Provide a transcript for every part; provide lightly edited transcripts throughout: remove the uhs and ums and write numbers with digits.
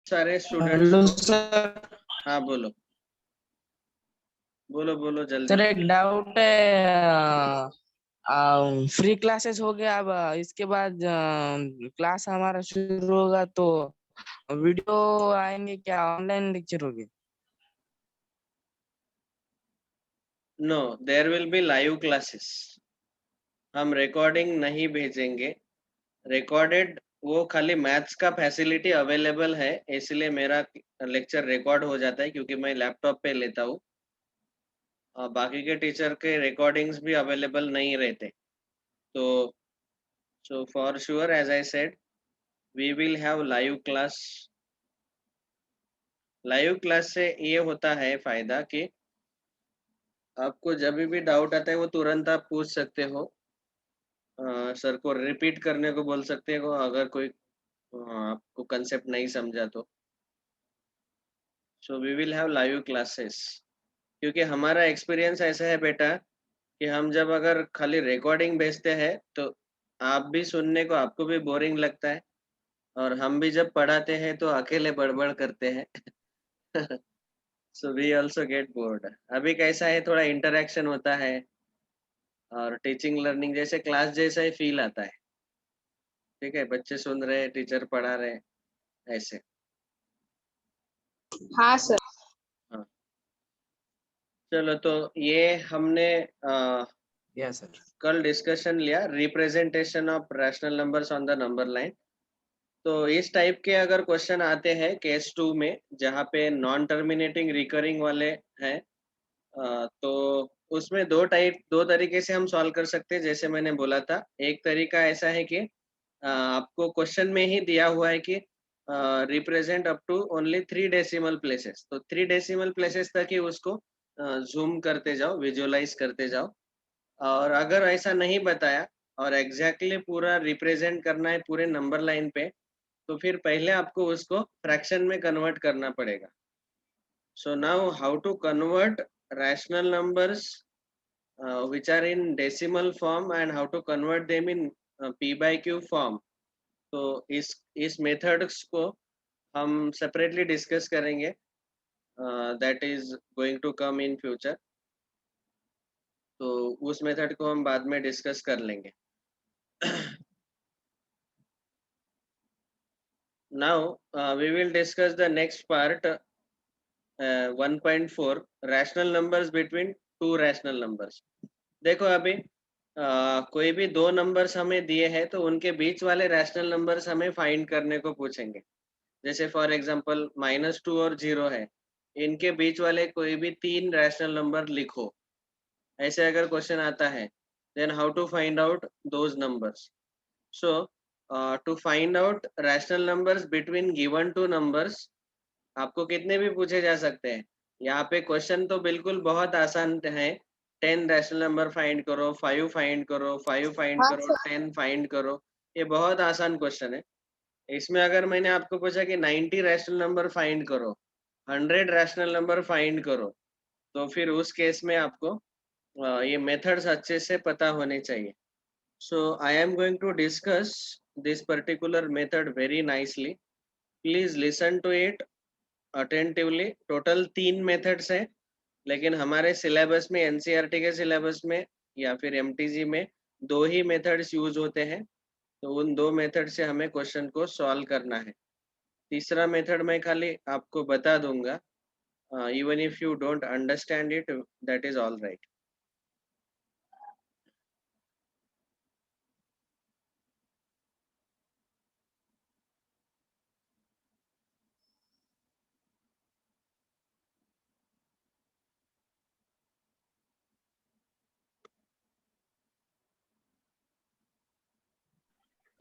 सारे students hello को। Sir. हाँ बोलो बोलो बोलो सर जल्दी। एक डाउट है। फ्री क्लासेस हो गया, अब इसके बाद क्लास हमारा शुरू होगा तो वीडियो आएंगे क्या, ऑनलाइन लेक्चर होंगे? No, there will be live classes. हम रिकॉर्डिंग नहीं भेजेंगे। रिकॉर्डेड वो खाली मैथ्स का फैसिलिटी अवेलेबल है, इसलिए मेरा लेक्चर रिकॉर्ड हो जाता है क्योंकि मैं लैपटॉप पे लेता हूँ। बाकी के टीचर के रिकॉर्डिंग्स भी अवेलेबल नहीं रहते। तो so for sure as I said we will have live class. Live class से ये होता है फायदा कि आपको जब भी डाउट आता है वो तुरंत आप पूछ सकते हो। सर को रिपीट करने को बोल सकते हो अगर कोई आपको कंसेप्ट नहीं समझा तो। So we will have live classes. क्योंकि हमारा एक्सपीरियंस ऐसा है बेटा कि हम जब अगर खाली रिकॉर्डिंग भेजते हैं तो आप भी सुनने को आपको भी बोरिंग लगता है, और हम भी जब पढ़ाते हैं तो अकेले बड़बड़ करते हैं। So we also get bored. अभी कैसा है, थोड़ा इंटरेक्शन होता है और टीचिंग लर्निंग जैसे क्लास जैसा ही फील आता है। ठीक है, बच्चे सुन रहे हैं, टीचर पढ़ा रहे हैं, ऐसे। हाँ सर। हाँ, चलो तो ये हमने यस सर। कल डिस्कशन लिया representation of rational numbers on the number line. तो इस टाइप के अगर क्वेश्चन आते हैं केस 2 में जहाँ पे नॉन टर्मिनेटिंग रिकरिंग वाले हैं, तो उसमें दो तरीके से हम सॉल्व कर सकते हैं। जैसे मैंने बोला था, एक तरीका ऐसा है कि आपको क्वेश्चन में ही दिया हुआ है कि represent up to only 3 decimal places, तो 3 डेसिमल प्लेसेस तक ही उसको जूम करते जाओ, विजुअलाइज करते जाओ। और अगर ऐसा नहीं बताया और एग्जैक्टली पूरा रिप्रेजेंट करना है पूरे नंबर लाइन पे, तो फिर पहले आपको उसको फ्रैक्शन में कन्वर्ट करना पड़ेगा। So now how to convert rational numbers which are in decimal form and how to convert them in p by q form। तो इस मेथड्स को हम सेपरेटली डिस्कस करेंगे, that is going to come in future. तो उस method को हम बाद में डिस्कस कर लेंगे। Now we will discuss the next part 1.4 rational numbers between two rational numbers. देखो अभी कोई भी दो नंबर्स हमें दिए हैं तो उनके बीच वाले रैशनल नंबर्स हमें फाइंड करने को पूछेंगे। जैसे फॉर एग्जांपल -2 और 0 है, इनके बीच वाले कोई भी 3 रैशनल नंबर लिखो, ऐसे अगर क्वेश्चन आता है, then how to find out those numbers. So to find out rational numbers between given two numbers, आपको कितने भी पूछे जा सकते हैं। यहाँ पे क्वेश्चन तो बिल्कुल बहुत आसान है। 10 रैशनल नंबर फाइंड करो, 5 फाइंड करो, 5 फाइंड हाँ करो, सर। 10 फाइंड करो। ये बहुत आसान क्वेश्चन है। इसमें अगर मैंने आपको पूछा कि 90 रैशनल नंबर फाइंड करो, 100 रैशनल नंबर फाइंड करो, तो फिर उस केस में आपको ये मेथड्स अच्छे से पता होने चाहिए। So I am going to discuss this particular method very nicely. Please listen to it attentively. Total 3 methods हैं, लेकिन हमारे सिलेबस में, एनसीईआरटी के सिलेबस में या फिर एमटीजी में 2 ही मेथड्स यूज होते हैं। तो उन 2 मेथड से हमें क्वेश्चन को सॉल्व करना है। तीसरा मेथड मैं खाली आपको बता दूंगा, even if you don't understand it, that is all right.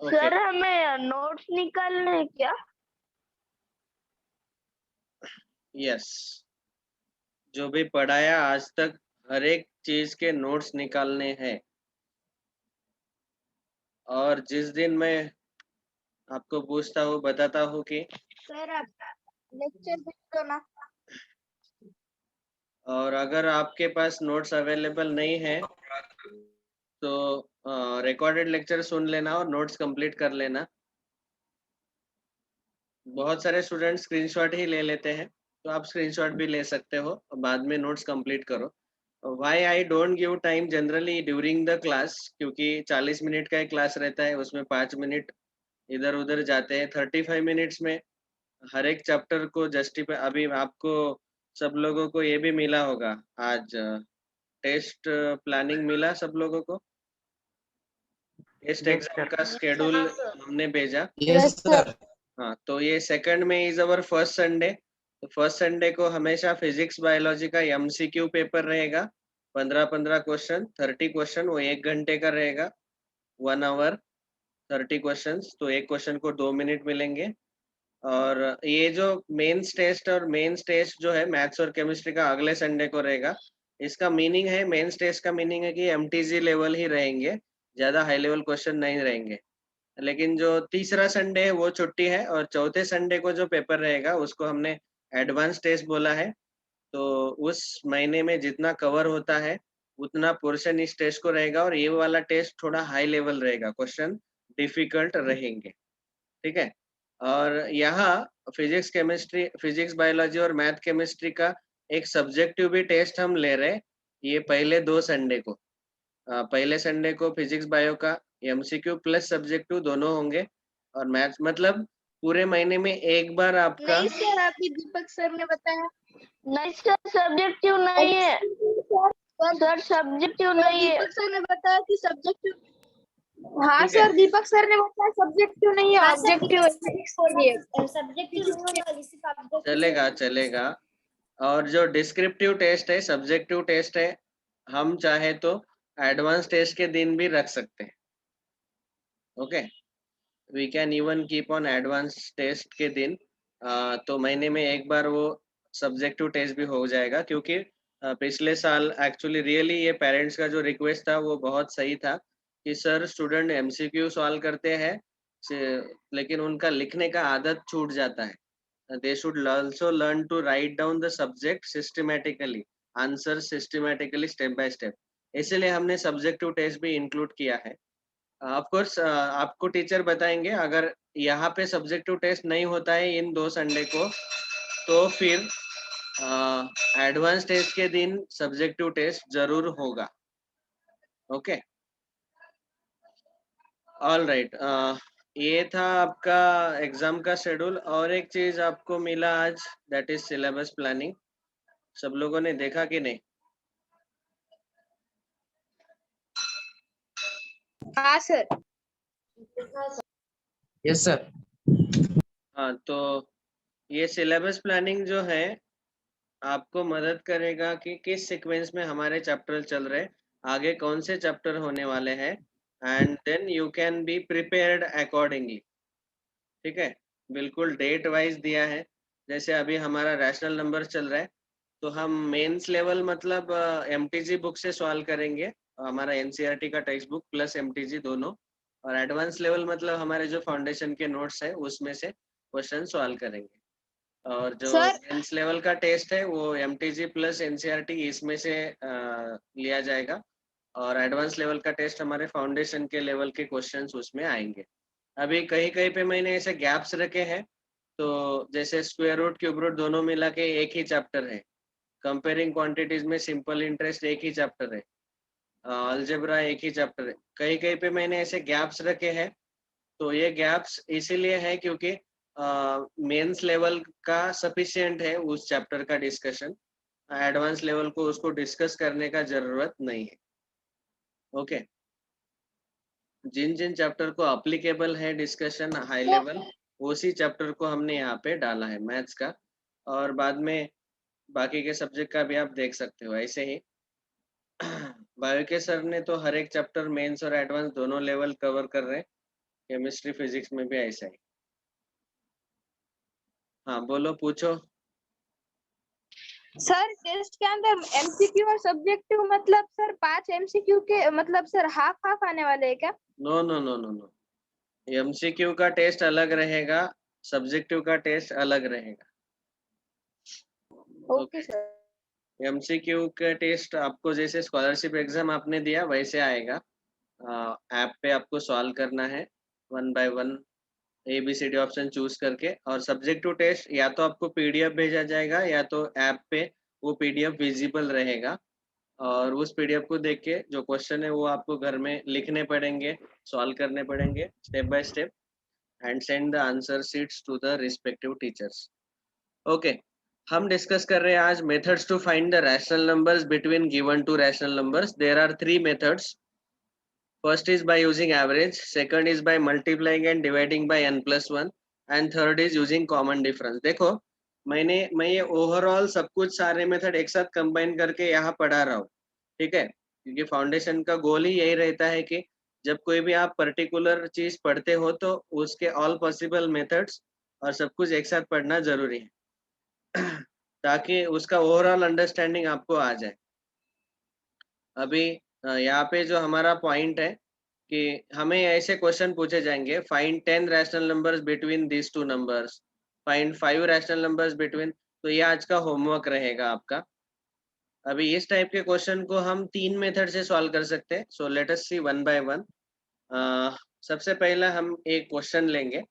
Sir हमें नोट्स निकालने हैं क्या? यस, जो भी पढ़ाया आज तक हर एक चीज के नोट्स निकालने हैं। और जिस दिन मैं आपको पूछता हूँ, बताता हूँ कि सर आप लेक्चर भेज दो ना। और अगर आपके पास नोट्स अवेलेबल नहीं है तो रिकॉर्डेड लेक्चर सुन लेना और नोट्स कंप्लीट कर लेना। बहुत सारे स्टूडेंट स्क्रीनशॉट ही ले लेते हैं, तो आप स्क्रीनशॉट भी ले सकते हो और बाद में नोट्स कंप्लीट करो। Why I don't give time generally during the class, क्योंकि 40 मिनट का एक क्लास रहता है, उसमें 5 मिनट इधर-उधर जाते हैं। 35 मिनट्स में हर एक चैप्टर को जस्टिफाई, अभी आपको सब लोगों को ये भी मिला होगा आज, टेस्ट प्लानिंग मिला सब लोगों को? Test Yes, exam sir. का शेड्यूल हमने भेजा। Yes, sir. हाँ, तो ये सेकंड में इज अवर फर्स्ट संडे। तो फर्स्ट संडे को हमेशा फिजिक्स बायोलॉजी का एमसीक्यू पेपर रहेगा, 15-15 क्वेश्चन, 30 क्वेश्चन, वो 1 घंटे का रहेगा, 1 आवर 30 क्वेश्चंस, तो एक क्वेश्चन को 2 मिनट मिलेंगे। और ये जो मेंस टेस्ट और मेंस टेस्ट जो है मैथ्स और केमिस्ट्री का अगले संडे को रहेगा। इसका मीनिंग है, मेंस टेस्ट का मीनिंग है कि एमटीजी लेवल ही रहेंगे, ज्यादा हाई लेवल क्वेश्चन नहीं रहेंगे। लेकिन जो तीसरा संडे है वो छुट्टी है, और चौथे संडे को जो पेपर रहेगा उसको हमने एडवांस टेस्ट बोला है। तो उस महीने में जितना कवर होता है उतना पोर्शन इस टेस्ट को रहेगा, और ये वाला टेस्ट थोड़ा हाई लेवल रहेगा, क्वेश्चन डिफिकल्ट रहेंगे, ठीक है। और यहाँ फिजिक्स बायोलॉजी और मैथ केमिस्ट्री का एक सब्जेक्टिव भी टेस्ट हम ले रहे हैं, ये पहले 2 संडे को। पहले संडे को फिजिक्स बायो का एमसीक्यू प्लस सब्जेक्टिव दोनों होंगे, और मैथ्स मतलब पूरे महीने में एक बार आपका। नहीं सर, अभी दीपक सर ने बताया। नहीं सर, सब्जेक्टिव नहीं है सर, सब्जेक्टिव नहीं है। दीपक सर ने बताया कि सब्जेक्टिव। हाँ ठीक है, सर, दीपक सर ने बताया सब्जेक्टिव नहीं है, ऑब्जेक्टिव है। चलेगा चलेगा। और जो डिस्क्रिप्टिव टेस्ट है, सब्जेक्टिव टेस्ट है, हम चाहे तो एडवांस टेस्ट के दिन भी रख सकते हैं। Okay, we can even keep on advance test के दिन। तो महीने में एक बार वो सब्जेक्टिव टेस्ट भी हो जाएगा, क्योंकि पिछले साल एक्चुअली रियली ये पेरेंट्स का जो रिक्वेस्ट था वो बहुत सही था कि सर स्टूडेंट एमसीक्यू सॉल्व करते हैं, लेकिन उनका लिखने का आदत छूट जाता है। they should also learn to write down the subject systematically, answer systematically step by step। इसीलिए हमने सब्जेक्टिव टेस्ट भी इंक्लूड किया है। ऑफ कोर्स आपको टीचर बताएंगे, अगर यहाँ पे सब्जेक्टिव टेस्ट नहीं होता है इन 2 संडे को, तो फिर एडवांस टेस्ट के दिन सब्जेक्टिव टेस्ट जरूर होगा। Okay, all right. ये था आपका एग्जाम का शेड्यूल। और एक चीज आपको मिला आज, दैट इज सिलेबस प्लानिंग। सब लोगों ने देखा कि नहीं? हाँ सर। Yes, sir. हाँ, तो ये सिलेबस प्लानिंग जो है आपको मदद करेगा कि किस सीक्वेंस में हमारे चैप्टर चल रहे, आगे कौन से चैप्टर होने वाले हैं, and then you can be prepared accordingly. ठीक है, बिल्कुल डेट वाइज दिया है। जैसे अभी हमारा रैशनल नंबर चल रहा है, तो हम मेंस लेवल मतलब एमटीजी बुक से सॉल्व करेंगे, हमारा एनसीईआरटी का टेक्स्ट बुक प्लस एमटीजी दोनों। और एडवांस लेवल मतलब हमारे जो फाउंडेशन के नोट्स है उसमें से क्वेश्चन सॉल्व करेंगे। और जो सर मेंस लेवल का टेस्ट है वो एमटीजी प्लस एनसीईआरटी इसमें से लिया जाएगा, और एडवांस लेवल का टेस्ट हमारे फाउंडेशन के लेवल के क्वेश्चंस उसमें आएंगे। अभी कहीं कहीं पे मैंने ऐसे गैप्स रखे हैं, तो जैसे स्क्वायर रूट क्यूब रूट दोनों मिला के एक ही चैप्टर है, कंपेयरिंग क्वांटिटीज में सिंपल इंटरेस्ट एक ही चैप्टर है, अलजेब्रा एक ही चैप्टर है। कहीं कहीं पे मैंने ऐसे गैप्स रखे हैं, तो ये गैप्स इसीलिए है क्योंकि मेंस लेवल का सफिशिएंट है उस चैप्टर का डिस्कशन, एडवांस लेवल को उसको डिस्कस करने का जरूरत नहीं है। ओके, जिन जिन चैप्टर को अप्लीकेबल है डिस्कशन हाई लेवल, उसी चैप्टर को हमने यहाँ पे डाला है मैथ्स का। और बाद में बाकी के सब्जेक्ट का भी आप देख सकते हो ऐसे ही। बायो के सर ने तो हर एक चैप्टर मेंस और एडवांस दोनों लेवल कवर कर रहे हैं, केमिस्ट्री फिजिक्स में भी ऐसा ही। हाँ बोलो, पूछो। सर टेस्ट के अंदर एमसीक्यू और सब्जेक्टिव मतलब सर 5 एमसीक्यू के मतलब सर हाफ हाफ आने वाले हैं क्या? No no no no no, MCQ का टेस्ट अलग रहेगा, सब्जेक्टिव का टेस्ट अलग रहेगा। Okay sir. एमसीक्यू का टेस्ट आपको जैसे स्कॉलरशिप एग्जाम आपने दिया वैसे आएगा, ऐप पे आपको सॉल्व करना है 1 बाय 1 ABCD ऑप्शन चूज करके, और सब्जेक्टिव टेस्ट या तो आपको PDF भेजा जाएगा या तो ऐप पे वो PDF विजिबल रहेगा, और उस PDF को देख के जो क्वेश्चन है वो आपको घर में लिखने पड़ेंगे, सॉल्व करने पड़ेंगे step by step, and send the answer sheets to the respective teachers. Okay, हम डिस्कस कर रहे हैं आज methods to find the rational numbers between given two rational numbers. There are 3 methods. First is by using average, second is by multiplying and dividing by n+1, and third is using common difference। देखो मैं ये overall सब कुछ सारे method एक साथ combine करके यहाँ पढ़ा रहा हूँ, ठीक है, क्योंकि फाउंडेशन का गोल ही यही रहता है कि जब कोई भी आप पर्टिकुलर चीज पढ़ते हो तो उसके ऑल पॉसिबल मेथड्स और सब कुछ एक साथ पढ़ना जरूरी है ताकि उसका ओवरऑल अंडरस्टैंडिंग आपको आ जाए। अभी यहाँ पे जो हमारा पॉइंट है कि हमें ऐसे क्वेश्चन पूछे जाएंगे, find 10 rational numbers between this two numbers, find 5 rational numbers between, तो ये आज का होमवर्क रहेगा आपका। अभी इस टाइप के क्वेश्चन को हम 3 मेथड से सॉल्व कर सकते हैं। So let us see one by one. सबसे पहला हम एक क्वेश्चन लेंगे,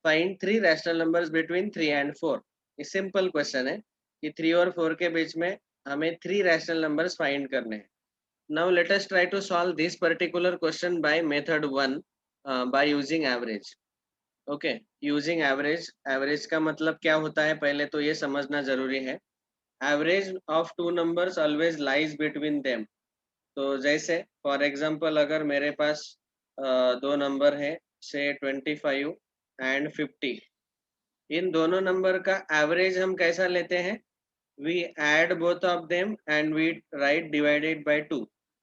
find 3 rational numbers between 3 and 4। ये सिंपल क्वेश्चन है कि 3 और 4 के बीच में हमें 3 रैशनल नंबर्स फाइंड करने हैं। Now let us try to solve this particular question by method 1 by using average. Okay, using average, average का मतलब क्या होता है पहले तो ये समझना जरूरी है। Average of two numbers always lies between them। तो जैसे फॉर एग्जांपल अगर मेरे पास दो नंबर है से 25 एंड 50, इन दोनों नंबर का एवरेज हम कैसा लेते हैं, we add both of them and we write divided by 2।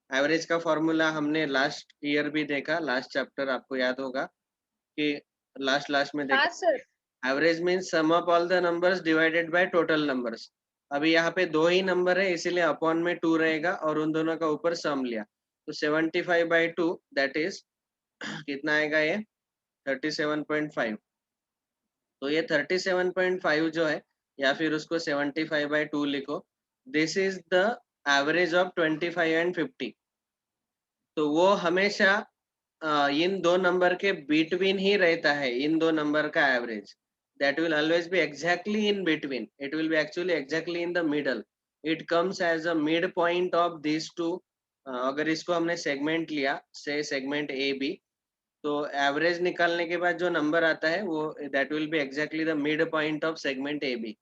Average का फॉर्मूला हमने लास्ट ईयर भी देखा, लास्ट चैप्टर आपको याद होगा कि लास्ट में देखा। हाँ sir. Average means sum of all the numbers divided by total numbers. अभी यहाँ पे 2 ही नंबर है इसीलिए अपॉन में 2 रहेगा और उन दोनों का ऊपर सम लिया, तो 75/2 दैट इज कितना आएगा ये 37.5। तो ये 37.5 जो है, या फिर उसको 75/2 लिखो, this is the average of 25 and 50। तो वो हमेशा इन दो नंबर के बिटवीन ही रहता है, इन दो नंबर का average that will always be exactly in between, it will be actually exactly in the middle, it comes as a mid point of this two. अगर इसको हमने सेगमेंट लिया से सेगमेंट ए बी, तो average निकालने के बाद जो number आता है वो that will be exactly the mid point of segment A B,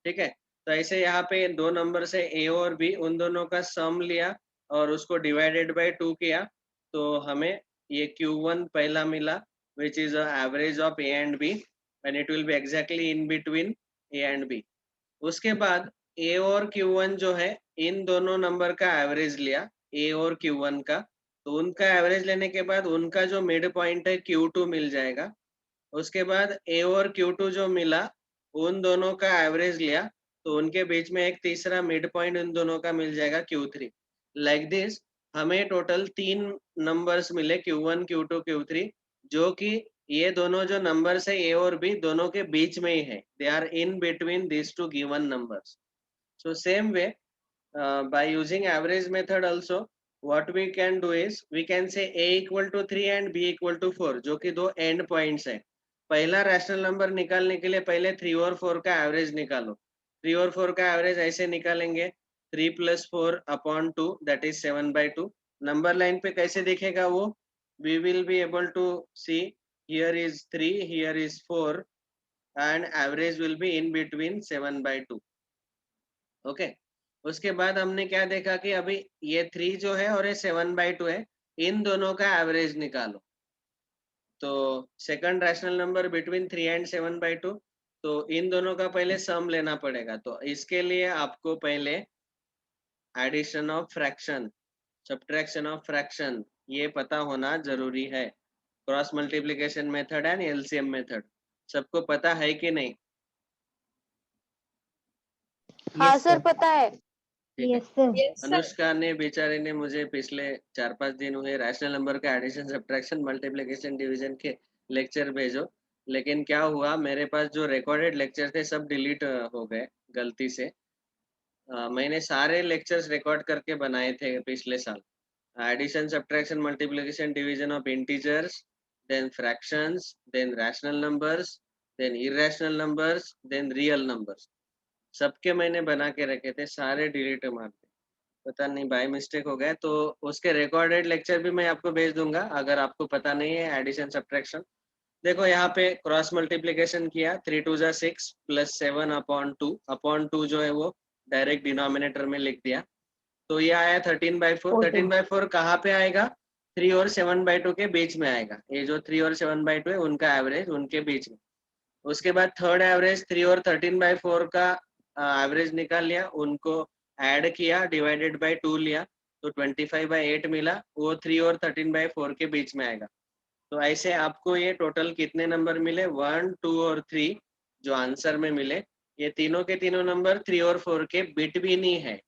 ठीक है। तो ऐसे यहाँ पे दो नंबर से ए और बी, उन दोनों का सम लिया और उसको डिवाइडेड बाय 2 किया, तो हमें ये Q1 पहला मिला which is average of A and B and it will be exactly in between A and B. उसके बाद ए और Q1 जो है, इन दोनों नंबर का एवरेज लिया ए और Q1 का, तो उनका एवरेज लेने के बाद उनका जो मिड पॉइंट है Q2 मिल जाएगा। उसके बाद ए और Q2 जो मिला, उन दोनों का एवरेज लिया, तो उनके बीच में एक तीसरा मिड पॉइंट उन दोनों का मिल जाएगा Q3। लाइक दिस हमें टोटल 3 नंबर्स मिले Q1, Q2, Q3, जो कि ये दोनों जो नंबर्स है ए और बी दोनों के बीच में ही है, they are in between this two given numbers. So same way by using average method also what we can do is we can say a equal to 3 and b equal to 4, जो कि दो and points है। पहला rational number निकालने के लिए पहले 3 और 4 का एवरेज निकालो। 3 और 4 का एवरेज ऐसे निकालेंगे 3 + 4 upon 2 that is 7/2। Number line पे कैसे दिखेगा वो, we will be able to see here is 3, here is 4 and average will be in between 7/2। Okay, उसके बाद हमने क्या देखा कि अभी ये 3 जो है और ये 7/2 है, इन दोनों का एवरेज निकालो। तो second rational number between 3 and 7/2, तो इन दोनों का पहले सम लेना पड़ेगा। तो इसके लिए आपको पहले addition of fraction, subtraction of fraction ये पता होना जरूरी है। Cross multiplication method and LCM method सबको पता है कि नहीं? हाँ सर पता है। ठीक है। Yes sir. अनुष्का ने बेचारे ने मुझे पिछले 4-5 दिन हुए रैशनल नंबर का एडिशन, सब्ट्रैक्शन, मल्टीप्लिकेशन, डिवीजन के लेक्चर भेजो, लेकिन क्या हुआ मेरे पास जो रिकॉर्डेड लेक्चर थे सब डिलीट हो गए गलती से। मैंने सारे लेक्चर्स रिकॉर्ड करके बनाए थे पिछले साल, addition, subtraction, multiplication, division of integers, then fractions, then rational numbers, then irrational numbers, then real numbers. सबके मैंने बना के रखे थे, सारे डिलीट मार दिए, पता नहीं बाय मिस्टेक हो गया। तो उसके रिकॉर्डेड लेक्चर भी मैं आपको भेज दूंगा अगर आपको पता नहीं है एडिशन सब्ट्रैक्शन। देखो यहाँ पे क्रॉस मल्टीप्लिकेशन किया, 3 2 जा 6 प्लस 7 अपॉन टू जो है वो डायरेक्ट डिनोमिनेटर में लिख दिया। तो ये आया 13/4। 13/4 कहाँ पे आएगा? 3 और 7/2 के बीच में आएगा। ये जो 3 और 7/2 है उनका एवरेज उनके बीच में। उसके बाद थर्ड एवरेज 3 और 13/4 का एवरेज निकाल लिया, उनको ऐड किया, डिवाइडेड बाय 2 लिया, तो 25/8 मिला। वो 3 और 13/4 के बीच में आएगा। तो ऐसे आपको ये टोटल कितने नंबर मिले? 1 2 और 3 जो आंसर में मिले, ये तीनों के तीनों नंबर 3 और 4 के बिटवीन ही है।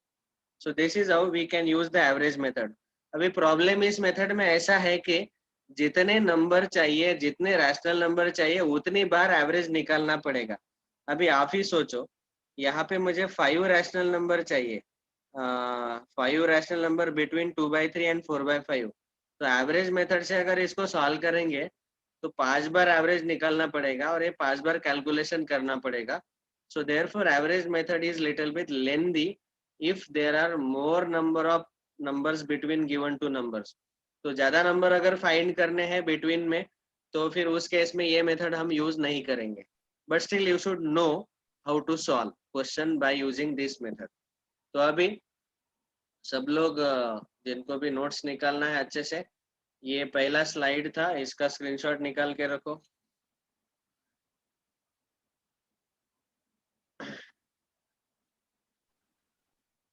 So this is how we can use the average method. अभी प्रॉब्लम इस मेथड में ऐसा है कि जितने नंबर चाहिए, जितने रैशनल नंबर चाहिए, उतनी बार एवरेज निकालना पड़ेगा। अभी आप ही सोचो, यहाँ पे मुझे 5 रैशनल नंबर चाहिए, 5 रैशनल नंबर बिटवीन 2/3 एंड 4/5। तो एवरेज मेथड से अगर इसको सॉल्व करेंगे तो 5 बार एवरेज निकालना पड़ेगा और ये 5 बार कैलकुलेशन करना पड़ेगा। So therefore average method is little bit lengthy if there are more number of numbers between given two numbers। तो ज्यादा नंबर अगर फाइंड करने हैं बिटवीन में तो फिर उस केस में ये मेथड हम यूज नहीं करेंगे। But still you should know how to solve question by using this method. तो अभी सब लोग जिनको भी नोट्स निकालना है अच्छे से, ये पहला स्लाइड था, इसका स्क्रीनशॉट निकाल के रखो।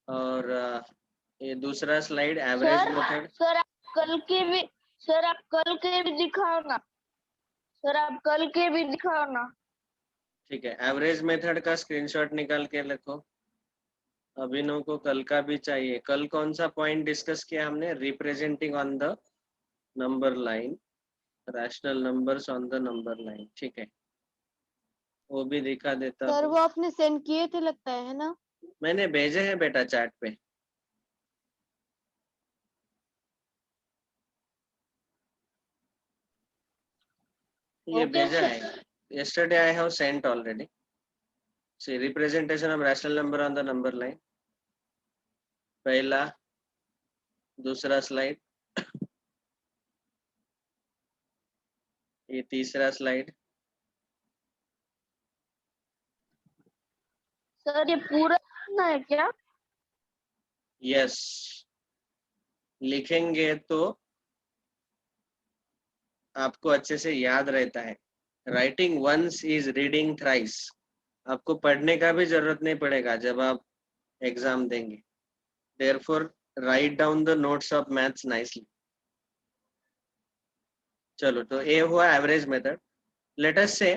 और ये दूसरा स्लाइड एवरेज मेथड। सर आप कल के भी दिखाओ ना। सर आप कल के भी दिखाओ ना। ठीक है, एवरेज मेथड का स्क्रीनशॉट निकाल के रखो। अभिनव को कल का भी चाहिए। कल कौन सा पॉइंट डिस्कस किया हमने? Representing on the number line, rational numbers on the number line. ठीक है, वो भी दिखा देता सर हूँ। वो आपने सेंड किए थे लगता है ना? मैंने भेजे हैं बेटा चैट पे। ये भेजा है, yesterday I have sent already। See, representation of rational number on the number line, पहला, दूसरा स्लाइड, ये तीसरा स्लाइड। सर ये पूरा लिखना है क्या? यस, लिखेंगे तो आपको अच्छे से याद रहता है। Writing once is reading thrice. आपको पढ़ने का भी जरूरत नहीं पड़ेगा जब आप एग्जाम देंगे। Therefore write down the notes of maths nicely. चलो, तो ये हुआ average method. Let us say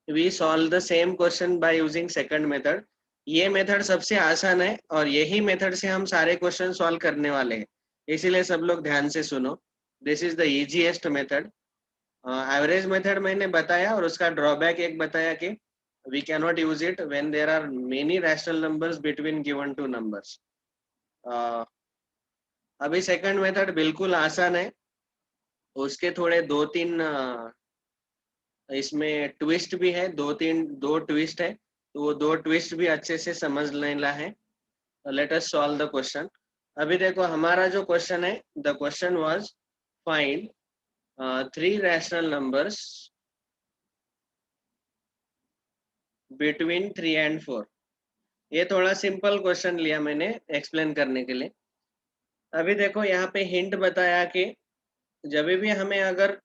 we solve the same question by using second method. ये मेथड सबसे आसान है और यही मेथड से हम सारे क्वेश्चन सॉल्व करने वाले हैं, इसीलिए सब लोग ध्यान से सुनो। This is the easiest method. Average method मैंने बताया और उसका ड्रॉबैक एक बताया कि we cannot use it when there are many rational numbers between given two numbers। अभी सेकंड मेथड बिल्कुल आसान है, उसके थोड़े 2-3 इसमें ट्विस्ट भी है, 2 ट्विस्ट है, तो वो 2 ट्विस्ट भी अच्छे से समझ लेना है। Let us solve the question. अभी देखो हमारा जो क्वेश्चन है, the question was find 3 rational numbers between 3 and 4। ये थोड़ा सिंपल क्वेश्चन लिया मैंने एक्सप्लेन करने के लिए। अभी देखो यहाँ पे हिंट बताया कि जब भी हमें अगर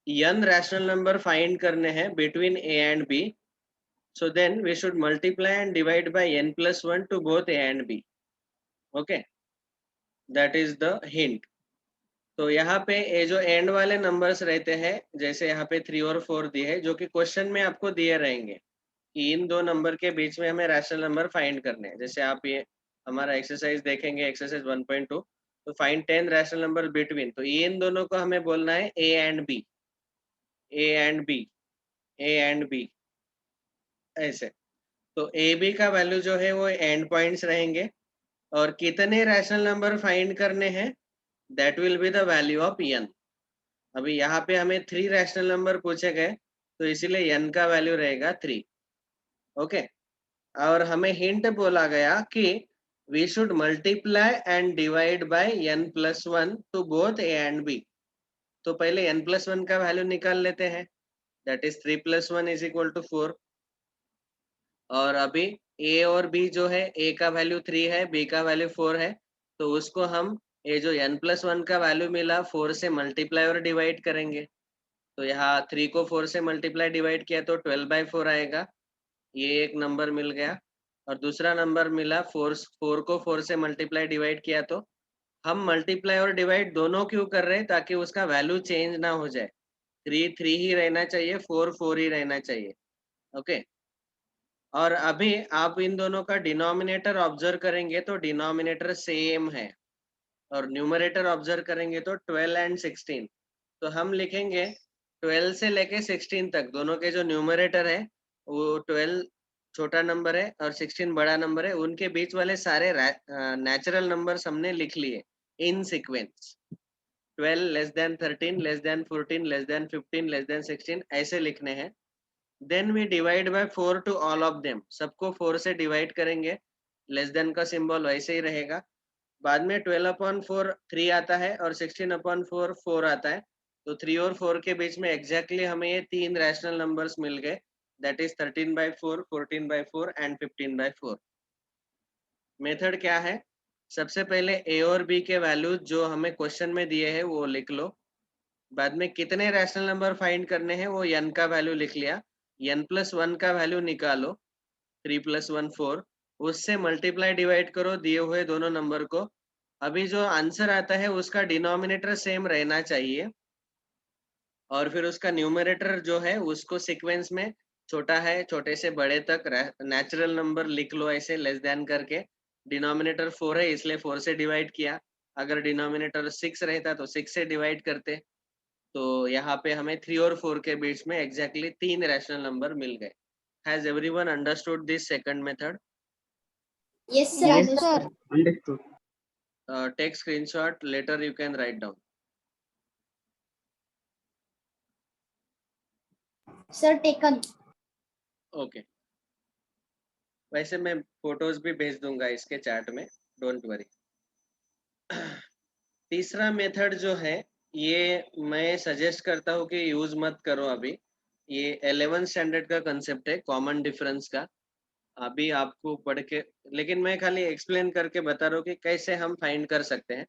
n रैशनल नंबर फाइंड करने हैं between a and b, so then we should multiply and divide by n+1 to both a and b। okay, that is the hint। तो यहाँ पे ये जो एंड वाले नंबर्स रहते हैं, जैसे यहाँ पे 3 और 4 दिए हैं, जो कि क्वेश्चन में आपको दिए रहेंगे कि इन दो नंबर के बीच में हमें रैशनल नंबर फाइंड करने हैं। जैसे आप ये हमारा एक्सरसाइज देखेंगे, एक्सरसाइज 1.2, तो फाइंड 10 रैशनल नंबर बिटवीन, तो इन दोनों को हमें बोलना है A and B, A and B, A and B, ऐसे। तो ए बी का वैल्यू जो है वो एंड पॉइंट्स रहेंगे और कितने रैशनल नंबर फाइंड करने हैं, that will be the value of n. अभी यहाँ पे हमें 3 रैशनल नंबर पूछे गए, तो इसीलिए n का वैल्यू रहेगा 3। ओके, और हमें हिंट बोला गया कि we should multiply and divide by n plus 1 to both a and b। तो पहले n plus 1 का वैल्यू निकाल लेते हैं, that is 3 plus 1 is equal to 4। और अभी a और b जो है, a का वैल्यू 3 है, b का वैल्यू 4 है, तो उसको हम ये जो n plus 1 का वैल्यू मिला 4 से मल्टीप्लाई और डिवाइड करेंगे। तो यहाँ 3 को 4 से मल्टीप्लाई डिवाइड किया तो 12/4 आएगा, ये एक नंबर मिल गया। और दूसरा नंबर मिला 4 को 4 से मल्टीप्लाई डिवाइड किया, तो हम मल्टीप्लाई और डिवाइड दोनों क्यों कर रहे हैं, ताकि उसका वैल्यू चेंज ना हो जाए। 3 3 ही रहना चाहिए, 4 4 ही रहना चाहिए। ओके, और अभी आप इन दोनों का डिनोमिनेटर ऑब्जर्व करेंगे तो डिनोमिनेटर सेम है, और न्यूमरेटर ऑब्जर्व करेंगे तो 12 एंड 16। तो हम लिखेंगे 12 से लेके 16 तक दोनों के जो न्यूमरेटर है वो 12 छोटा नंबर है और 16 बड़ा नंबर है, उनके बीच वाले सारे नेचुरल नंबर्स हमने लिख लिए in sequence. 12 less than 13 less than 14 less than 15 less than 16 ऐसे लिखने हैं। Then we divide by 4 to all of them, सबको 4 से डिवाइड करेंगे, लेस देन का सिंबल वैसे ही रहेगा। बाद में 12/4 3 आता है और 16/4 4 आता है, तो 3 और 4 के बीच में एग्जैक्टली हमें ये 3 रैशनल नंबर्स मिल गए, दैट इज 13/4 14/4 एंड 15/4। मेथड क्या है, सबसे पहले a और b के वैल्यू जो हमें क्वेश्चन में दिए हैं वो लिख लो। बाद में कितने रैशनल नंबर फाइंड करने हैं वो n का वैल्यू लिख लिया, n plus 1 का वैल्यू निकालो, 3 plus 1 4, उससे मल्टीप्लाई डिवाइड करो दिए हुए दोनों नंबर को। अभी जो आंसर आता है उसका डिनोमिनेटर सेम रहना चाहिए, और फिर उसका न्यूमरेटर जो है उसको सीक्वेंस में छोटा है छोटे से बड़े तक नेचुरल नंबर लिख लो ऐसे लेस देन करके। डिनोमिनेटर 4 है इसलिए 4 से डिवाइड किया, अगर डिनोमिनेटर 6 रहता तो 6 से डिवाइड करते। तो यहाँ पे हमें 3 और 4 के बीच में एग्जैक्टली 3 रैशनल नंबर मिल गए। Has everyone understood this second method? Yes, sir. Yes, sir. Understood. Take screenshot, later you can write down. Sir, taken. Okay. वैसे मैं फोटोज भी भेज दूंगा इसके चैट में, डोंट वरी। तीसरा मेथड जो है ये मैं सजेस्ट करता हूँ कि यूज मत करो अभी, ये 11th स्टैंडर्ड का कंसेप्ट है कॉमन डिफरेंस का, अभी आपको पढ़ के, लेकिन मैं खाली एक्सप्लेन करके बता रहा हूँ कि कैसे हम फाइंड कर सकते हैं।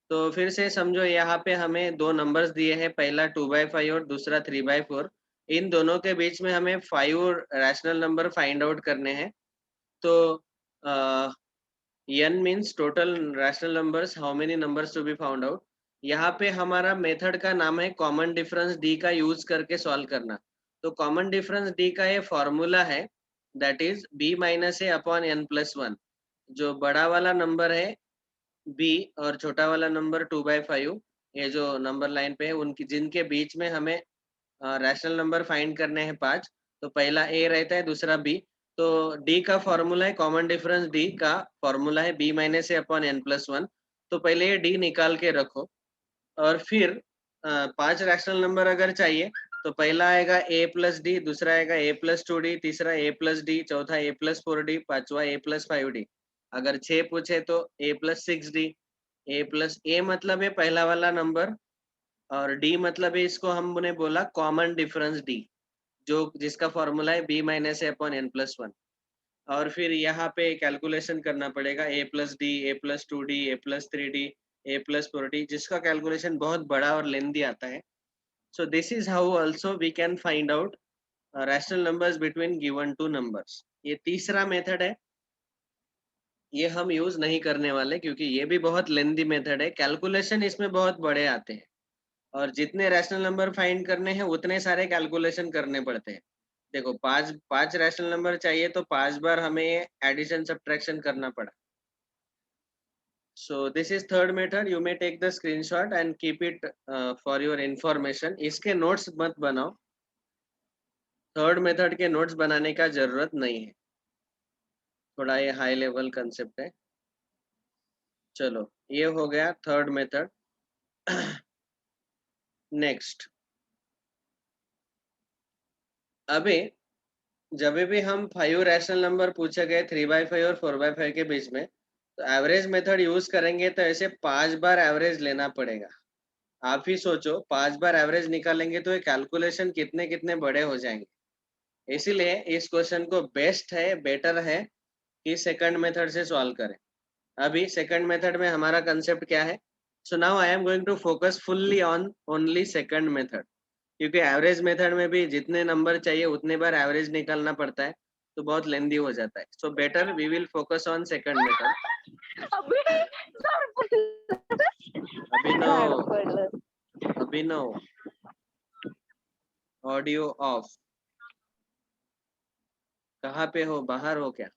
तो फिर से समझो, यहाँ पे हमें दो नंबर्स दिए हैं, पहला 2/5 और दूसरा 3/4। इन दोनों के बीच में हमें 5 रैशनल नंबर फाइंड आउट करने हैं। तो n means total rational numbers, how many numbers to be found out. यहाँ पे हमारा मेथड का नाम है कॉमन डिफरेंस d का यूज करके सॉल्व करना। तो कॉमन डिफरेंस d का ये फॉर्मूला है, that is b minus a upon n plus 1। जो बड़ा वाला नंबर है b और छोटा वाला नंबर 2/5, ये जो नंबर लाइन पे है उनकी जिनके बीच में हमें रैशनल नंबर फाइंड करने हैं 5, तो पहला a रहता है दूसरा b। तो d का फॉर्मूला है, कॉमन डिफरेंस d का फॉर्मूला है b minus a upon n plus 1। तो पहले ये d निकाल के रखो, और फिर 5 रैशनल नंबर अगर चाहिए तो पहला आएगा a प्लस डी, दूसरा आएगा a प्लस 2d, तीसरा a प्लस डी, चौथा a प्लस 4d, पांचवा a प्लस 5d। अगर 6 पूछे तो a plus 6d। a plus a मतलब है पहला वाला नंबर, और d मतलब है इसको हमने बोला कॉमन डिफरेंस d, जो जिसका फॉर्मूला है b minus a upon n plus 1। और फिर यहाँ पे कैलकुलेशन करना पड़ेगा a plus d, a plus 2d, a plus 3d, a plus 4d, जिसका कैलकुलेशन बहुत बड़ा और लेंदी आता है। So this is how also we can find out rational numbers between given two numbers. ये तीसरा मेथड है, ये हम यूज नहीं करने वाले क्योंकि ये भी बहुत लेंदी मेथड है, कैलकुलेशन इसमें बहुत बड़े आते हैं, और जितने रैशनल नंबर फाइंड करने हैं उतने सारे कैलकुलेशन करने पड़ते हैं। देखो, पांच रैशनल नंबर चाहिए तो 5 बार हमें एडिशन सब्ट्रैक्शन करना पड़ा। So this is third method. You may take the screenshot and keep it for your information. इसके नोट्स मत बनाओ, थर्ड मेथड के नोट्स बनाने का जरूरत नहीं है, थोड़ा ये हाई लेवल कंसेप्ट है। चलो, ये हो गया थर्ड मेथड। नेक्स्ट, अभी जब भी हम 5 रैशनल नंबर पूछे गए 3/5 और 4/5 के बीच में, तो एवरेज मेथड यूज करेंगे तो ऐसे 5 बार एवरेज लेना पड़ेगा। आप ही सोचो 5 बार एवरेज निकालेंगे तो ये कैलकुलेशन कितने कितने बड़े हो जाएंगे। इसीलिए इस क्वेश्चन को बेटर है कि सेकंड मेथड से सॉल्व करें। अभी सेकंड मेथड में हमारा कंसेप्ट क्या है? So now I am going to focus fully on only second method, क्योंकि एवरेज मेथड में भी जितने नंबर चाहिए उतने बार एवरेज निकालना पड़ता है, तो बहुत लेंदी हो जाता है। So better we will focus on second method. Abhinav, audio off. कहाँ पे हो, बाहर हो क्या?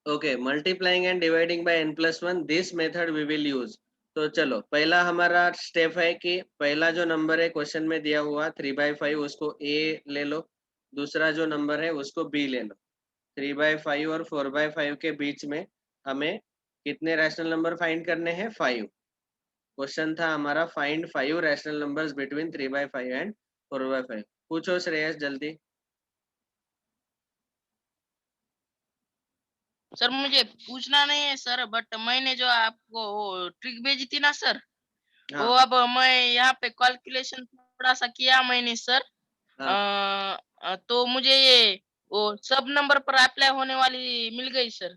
Okay, multiplying and dividing by n+1, this method we will use. तो चलो, पहला हमारा स्टेप है कि पहला जो नंबर है क्वेश्चन में दिया हुआ 3/5, उसको a ले लो। दूसरा जो नंबर है उसको b ले लो। 3/5 और 4/5 के बीच में हमें कितने रैशनल नंबर फाइंड करने हैं? 5। क्वेश्चन था हमारा find 5 rational numbers between 3/5 and 4/5। पूछो श्रेयस जल्दी। सर मुझे पूछना नहीं है सर, बट मैंने जो आपको वो ट्रिक भेजी थी ना सर, वो हाँ अब मैं यहाँ पे कैलकुलेशन थोड़ा सा किया मैंने सर। हाँ, तो मुझे ये वो सब नंबर पर अप्लाई होने वाली मिल गई सर।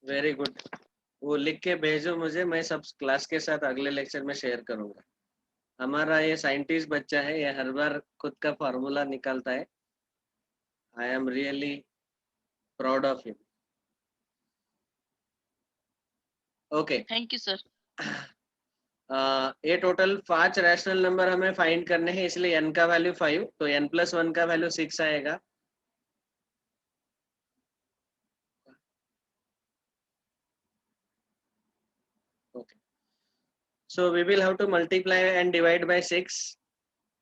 Very good. वो लिख के भेजो मुझे, मैं सब क्लास के साथ अगले लेक्चर में शेयर करूंगा। हमारा ये साइंटिस्ट बच्चा है, ये हर बार खुद का फार्मूला निकालता है। I am really proud of him. Okay, thank you sir. ये टोटल 5 रैशनल नंबर हमें फाइंड करने हैं, इसलिए n का वैल्यू 5, तो n+1 का वैल्यू 6 आएगा। Okay, so we will have to multiply and divide by 6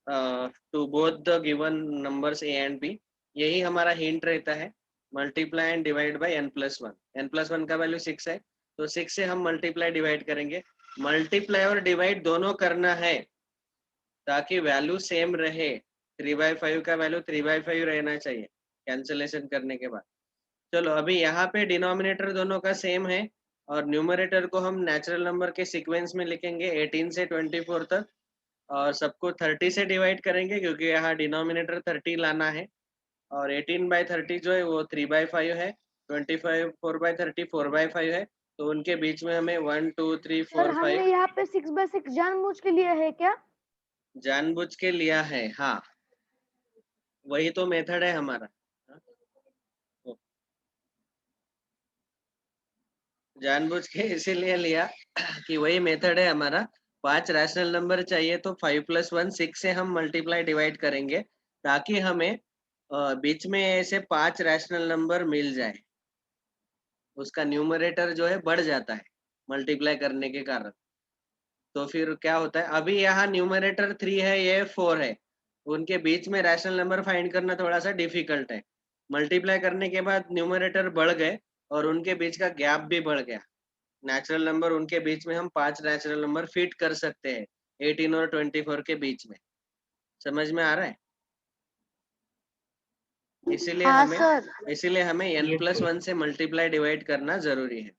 to both the given numbers a and b। यही हमारा हिंट रहता है, multiply and divide by n+1। n+1 का वैल्यू 6 है, तो 6 से हम मल्टीप्लाई डिवाइड करेंगे। मल्टीप्लाई और डिवाइड दोनों करना है ताकि वैल्यू सेम रहे। 3/5 का वैल्यू 3/5 रहना चाहिए कैंसलेशन करने के बाद। चलो, अभी यहाँ पे डिनोमिनेटर दोनों का सेम है और न्यूमरेटर को हम नेचुरल नंबर के सीक्वेंस में लिखेंगे 18 से 24 तक, और सबको 30 से डिवाइड करेंगे क्योंकि यहाँ डिनोमिनेटर 30 लाना है। और 18/30 जो है वो 3/5 है, 25 4/30 4/5 है, तो उनके बीच में हमें 1 2 3 4 हमने 5 यहाँ पे 6/6 जानबूझ के लिए है क्या? जानबूझ के लिया है। हाँ, वही तो मेथड है हमारा। जानबूझ के इसीलिए लिया कि वही मेथड है हमारा। 5 रैशनल नंबर चाहिए तो 5+1 6 से हम मल्टीप्लाई डिवाइड करेंगे ताकि हमें बीच में ऐसे 5 रैशनल नंबर मिल जाए। उसका न्यूमरेटर जो है बढ़ जाता है मल्टीप्लाई करने के कारण। तो फिर क्या होता है, अभी यहाँ न्यूमरेटर 3 है, ये 4 है, उनके बीच में रैशनल नंबर फाइंड करना थोड़ा सा डिफिकल्ट है। मल्टीप्लाई करने के बाद न्यूमरेटर बढ़ गए और उनके बीच का गैप भी बढ़ गया। नेचुरल नंबर उनके बीच में हम 5 नेचुरल नंबर फिट कर सकते हैं 18 और 24 के बीच में। समझ में आ रहा है? इसीलिए हमें n+1 से मल्टीप्लाई डिवाइड करना जरूरी है।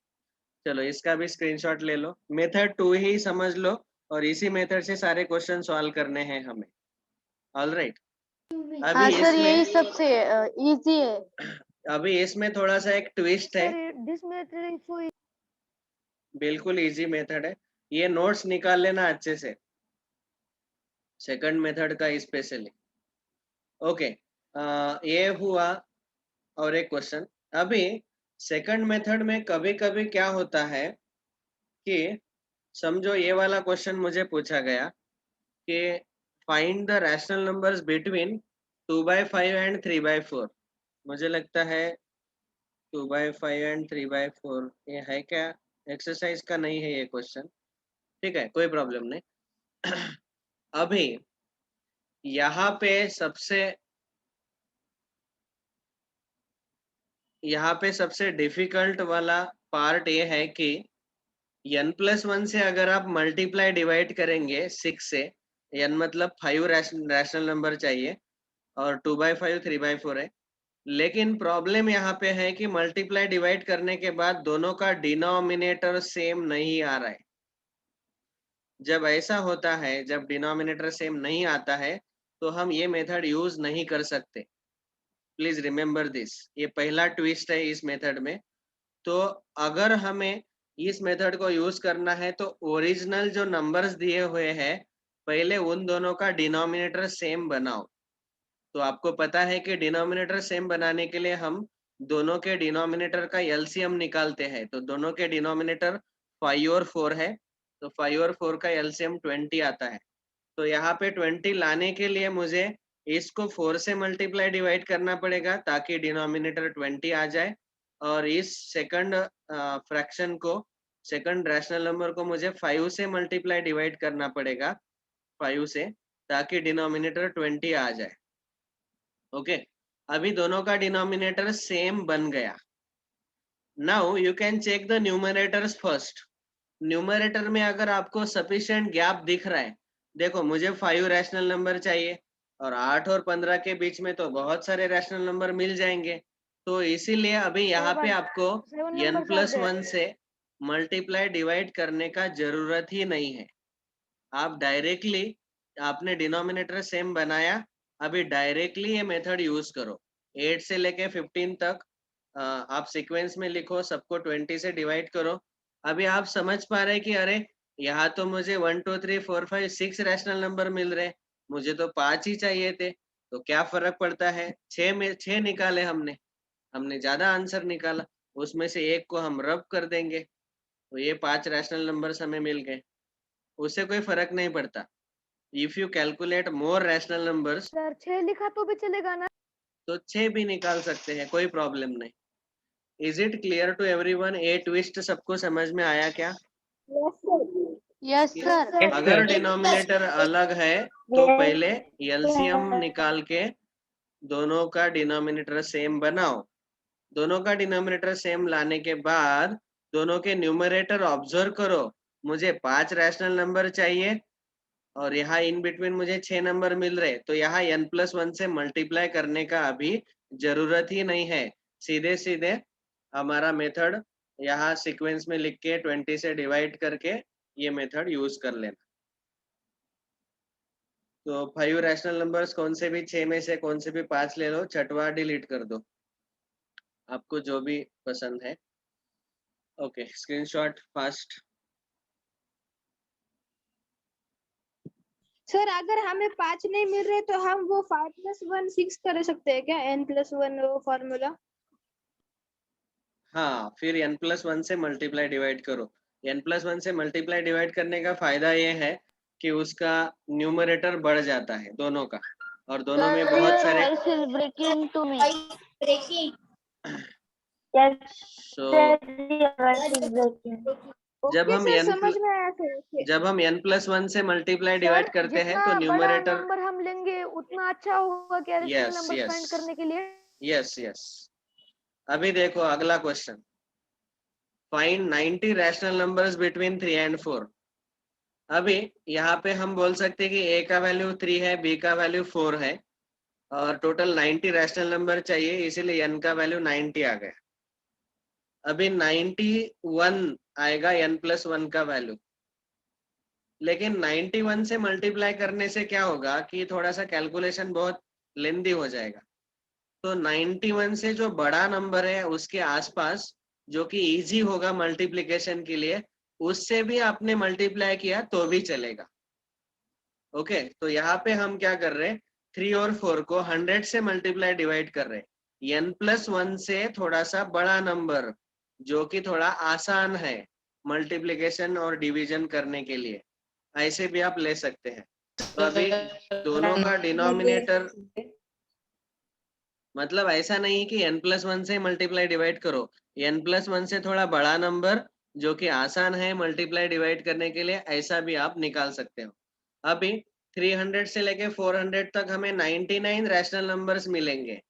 चलो, इसका भी स्क्रीनशॉट ले लो। मेथड 2 ही समझ लो और इसी मेथड से सारे क्वेश्चन सॉल्व करने हैं हमें। ऑलराइट, हाँ सर, यही सबसे इजी है। अभी इसमें थोड़ा सा एक ट्विस्ट है। दिस मेथड इज सो बिल्कुल इजी मेथड है, ये नोट्स निकाल लेना अच्छे से, सेकंड मेथड का स्पेशली। ओके, ये हुआ। और एक क्वेश्चन, अभी सेकंड मेथड में कभी कभी क्या होता है कि समझो ये वाला क्वेश्चन मुझे पूछा गया कि find the rational numbers between 2/5 and 3/4। मुझे लगता है 2/5 एंड 3/4 ये है क्या? एक्सरसाइज का नहीं है ये क्वेश्चन, ठीक है, कोई प्रॉब्लम नहीं। अभी यहाँ पे सबसे डिफिकल्ट वाला पार्ट ये है कि n+1 से अगर आप मल्टीप्लाई डिवाइड करेंगे 6 से, n मतलब 5 रैशनल नंबर चाहिए और 2/5 3/4 है। लेकिन प्रॉब्लम यहाँ पे है कि मल्टीप्लाई डिवाइड करने के बाद दोनों का डिनोमिनेटर सेम नहीं आ रहा है। जब ऐसा होता है, जब डिनोमिनेटर सेम नहीं आता है, तो हम ये मेथड यूज नहीं कर सकते। प्लीज रिमेम्बर दिस, ये पहला ट्विस्ट है इस मेथड में। तो अगर हमें इस मेथड को यूज करना है तो ओरिजिनल जो नंबर्स दिए हुए हैं, पहले उन दोनों का डिनोमिनेटर सेम बनाओ। तो आपको पता है कि डिनोमिनेटर सेम बनाने के लिए हम दोनों के डिनोमिनेटर का एलसीएम निकालते हैं। तो दोनों के डिनोमिनेटर 5 और 4 है, तो 5 और 4 का एलसीएम 20 आता है। तो यहाँ पे 20 लाने के लिए मुझे इसको 4 से मल्टीप्लाई डिवाइड करना पड़ेगा ताकि डिनोमिनेटर 20 आ जाए, और इस सेकंड फ्रैक्शन को, सेकंड रैशनल नंबर को मुझे 5 से मल्टीप्लाई डिवाइड करना पड़ेगा 5 से, ताकि डिनोमिनेटर 20 आ जाए। ओके, अभी दोनों का डिनोमिनेटर सेम बन गया। Now you can check the numerators first. Numerator में अगर आपको सफिशिएंट गैप दिख रहा है, देखो मुझे 5 रैशनल नंबर चाहिए और 8 और 15 के बीच में तो बहुत सारे रैशनल नंबर मिल जाएंगे। तो इसीलिए अभी यहाँ पे आपको n+1 से मल्टीप्लाई डिवाइड करने का जरूरत ही नहीं है। आप डायरेक्टली, आपने डिनोमिनेटर सेम बनाया, अभी डायरेक्टली ये मेथड यूज करो। 8 से लेके 15 तक आप सीक्वेंस में लिखो, सबको 20 से डिवाइड करो। अभी आप समझ पा रहे कि अरे यहाँ तो मुझे 1 2 3 4 5 6 रैशनल नंबर मिल रहे, मुझे तो 5 ही चाहिए थे। तो क्या फर्क पड़ता है, 6 में 6 निकाले हमने ज्यादा आंसर निकाला, उसमें से एक को हम रब कर देंगे, तो ये 5 रैशनल नंबर्स हमें मिल गए। उससे कोई फर्क नहीं पड़ता। If you calculate more rational numbers, sir 6 लिखा तो भी चलेगा ना? तो 6 भी निकाल सकते हैं, कोई प्रॉब्लम नहीं। Is it clear to everyone? A twist सबको समझ में आया क्या? Yes sir. अगर डिनोमिनेटर अलग है तो पहले एलसीएम निकाल के दोनों का डिनोमिनेटर सेम बनाओ। दोनों का डिनोमिनेटर सेम लाने के बाद दोनों के न्यूमरेटर ऑब्जर्व करो। मुझे 5 रैशनल नंबर चाहिए और यहाँ इन बिटवीन मुझे 6 नंबर मिल रहे, तो यहाँ n+1 से मल्टीप्लाई करने का अभी जरूरत ही नहीं है। सीधे सीधे हमारा मेथड यहाँ सीक्वेंस में लिख के 20 से डिवाइड करके ये मेथड यूज कर लेना। तो 5 रैशनल नंबर्स कौन से भी 6 में से कौन से भी 5 ले लो, छठवा डिलीट कर दो, आपको जो भी पसंद है। Okay, screenshot fast. सर अगर हमें 5 नहीं मिल रहे तो हम वो 5 + 1 6 कर सकते हैं क्या, n+1 वो फॉर्मूला? हाँ, फिर n+1 से मल्टीप्लाई डिवाइड करो। n+1 से मल्टीप्लाई डिवाइड करने का फायदा ये है कि उसका न्यूमरेटर बढ़ जाता है दोनों का, और दोनों में बहुत सारे voice is breaking to me. Breaking. Yes, so, your voice is breaking. जब ओके हम सर, n समझ में आया सर। जब हम n+1 से मल्टीप्लाई डिवाइड करते हैं तो न्यूमरेटर, नंबर हम लेंगे उतना अच्छा होगा क्या Yes, नंबर yes. फाइंड करने के लिए? यस। अभी देखो अगला question, find 90 rational numbers between 3 and 4। अभी यहाँ पे हम बोल सकते हैं कि a का वैल्यू 3 है, b का वैल्यू 4 है और टोटल 90 रैशनल नंबर चाहिए, इसीलिए n का वैल्यू 90 आ गया। अभी 91 आएगा n+1 का वैल्यू, लेकिन 91 से मल्टीप्लाई करने से क्या होगा कि थोड़ा सा कैलकुलेशन बहुत लेंदी हो जाएगा। तो 91 से जो बड़ा नंबर है उसके आसपास, जो कि इजी होगा मल्टीप्लिकेशन के लिए, उससे भी आपने मल्टीप्लाई किया तो भी चलेगा। ओके, तो यहाँ पे हम क्या कर रहे हैं, 3 और 4 को 100 से मल्टीप्लाई डिवाइड कर रहे हैं। n+1 से थोड़ा सा बड़ा नंबर, जो कि थोड़ा आसान है मल्टीप्लिकेशन और डिवीजन करने के लिए, ऐसे भी आप ले सकते हैं। तो अभी दोनों का डिनोमिनेटर, मतलब ऐसा नहीं कि n+1 से मल्टीप्लाई डिवाइड करो, n+1 से थोड़ा बड़ा नंबर जो कि आसान है मल्टीप्लाई डिवाइड करने के लिए, ऐसा भी आप निकाल सकते हो। अभी 300 से लेके 400 तक हमें 99 रैशनल नंबर्स मिलेंगे।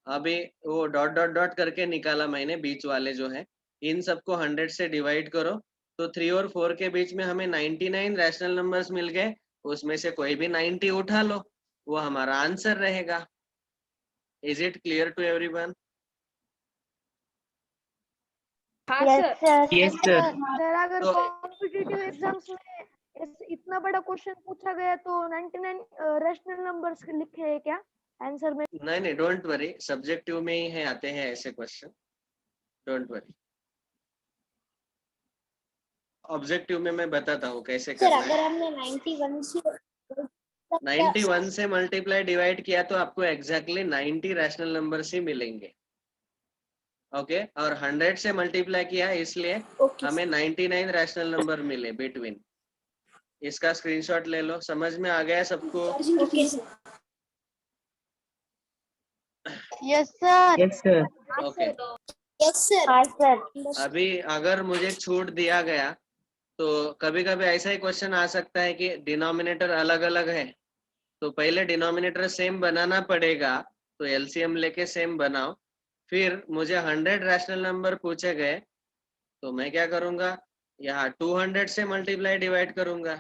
अभी वो डॉट डॉट डॉट करके निकाला मैंने, बीच वाले जो है, इन सबको 100 से डिवाइड करो तो 3 और 4 के बीच में हमें 99 रैशनल नंबर्स मिल गए, उसमें से कोई भी 90 उठा लो, वो हमारा आंसर रहेगा। Is it clear to everyone? हाँ yes sir. Sir. Yes sir. Sir अगर तो कॉम्पिटिटिव एग्जाम्स में इतना बड़ा क्वेश्चन पूछा गया तो 99 रैशनल नंबर्स लिखे हैं क्या आंसर में? नहीं, डोंट वरी, सब्जेक्टिव में ही है, आते हैं ऐसे क्वेश्चन, डोंट वरी। ऑब्जेक्टिव में मैं बताता हूँ कैसे सर करना है। अगर हमने 91 से 91 से मल्टीप्लाई डिवाइड किया तो आपको एग्जैक्टली 90 रैशनल नंबर्स ही मिलेंगे। ओके, और 100 से मल्टीप्लाई किया इसलिए ओके हमें 99 रैशनल नंबर मिले बिटवीन। इसका स्क्रीनशॉट ले लो। समझ में आ गया सबको? Okay sir. Yes sir. Yes sir. Okay, yes sir. हाँ सर। अभी अगर मुझे छूट दिया गया तो कभी कभी ऐसा ही क्वेश्चन आ सकता है कि डिनोमिनेटर अलग अलग है, तो पहले डिनोमिनेटर सेम बनाना पड़ेगा, तो एलसीएम लेके सेम बनाओ। फिर मुझे 100 रैशनल नंबर पूछे गए तो मैं क्या करूंगा, यहाँ 200 से मल्टीप्लाई डिवाइड करूंगा,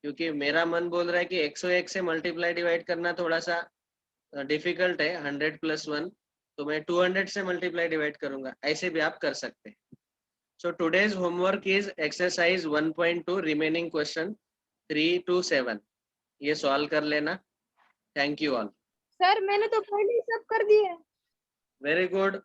क्योंकि मेरा मन बोल रहा है कि 101 से मल्टीप्लाई डिवाइड करना थोड़ा सा डिफिकल्ट है, 100 + 1, तो मैं 200 से मल्टीप्लाई डिवाइड करूंगा। ऐसे भी आप कर सकते हैं। So today's homework is exercise 1.2 remaining question 3 to 7. ये सॉल्व कर लेना। Thank you all. सर मैंने तो पहले ही सब कर दिए। Very good.